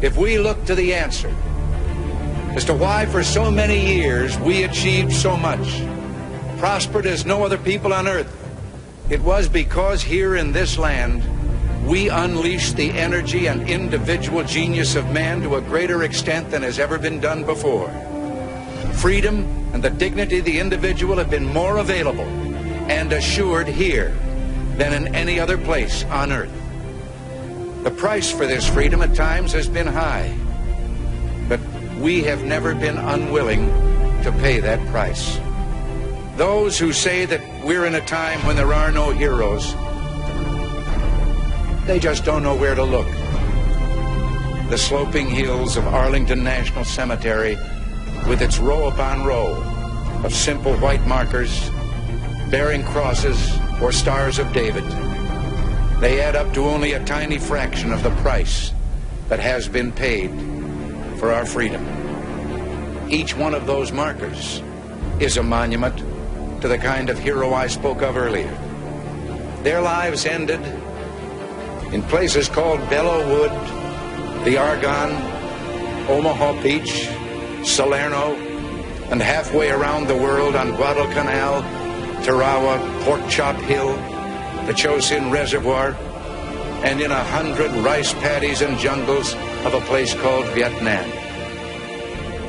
if we look to the answer as to why for so many years we achieved so much, prospered as no other people on earth, it was because here in this land we unleashed the energy and individual genius of man to a greater extent than has ever been done before. Freedom and the dignity of the individual have been more available and assured here than in any other place on earth. The price for this freedom at times has been high, but we have never been unwilling to pay that price. Those who say that we're in a time when there are no heroes, they just don't know where to look. The sloping hills of Arlington National Cemetery, with its row upon row of simple white markers bearing crosses or stars of David, they add up to only a tiny fraction of the price that has been paid for our freedom. Each one of those markers is a monument to the kind of hero I spoke of earlier. Their lives ended in places called Belleau Wood, the Argonne, Omaha Beach, Salerno, and halfway around the world on Guadalcanal, Tarawa, Pork Chop Hill, the Chosin Reservoir, and in 100 rice paddies and jungles of a place called Vietnam.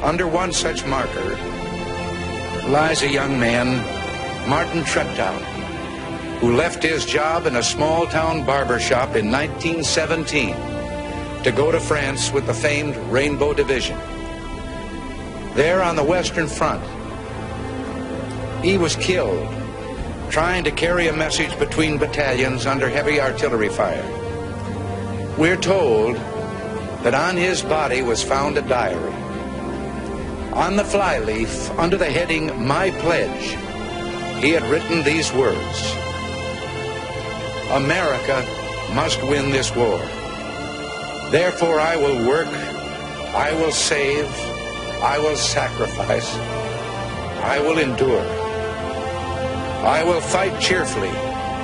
Under one such marker lies a young man, Martin Treptow, who left his job in a small-town barber shop in 1917 to go to France with the famed Rainbow Division. There on the Western Front, he was killed trying to carry a message between battalions under heavy artillery fire. We're told that on his body was found a diary. On the flyleaf, under the heading, "My Pledge," he had written these words: "America must win this war. Therefore I will work, I will save, I will sacrifice, I will endure. I will fight cheerfully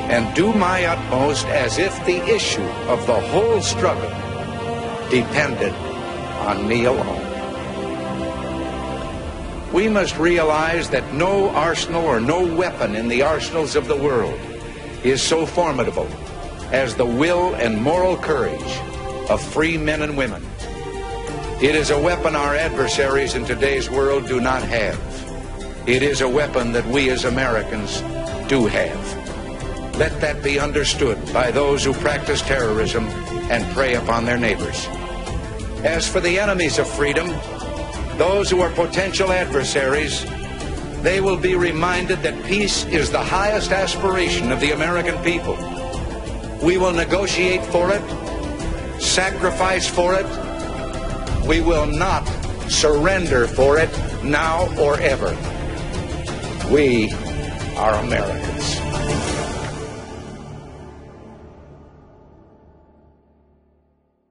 and do my utmost as if the issue of the whole struggle depended on me alone." We must realize that no arsenal or no weapon in the arsenals of the world is so formidable as the will and moral courage of free men and women. It is a weapon our adversaries in today's world do not have. It is a weapon that we as Americans do have. Let that be understood by those who practice terrorism and prey upon their neighbors. As for the enemies of freedom, those who are potential adversaries, they will be reminded that peace is the highest aspiration of the American people. We will negotiate for it, sacrifice for it. We will not surrender for it now or ever. We are Americans.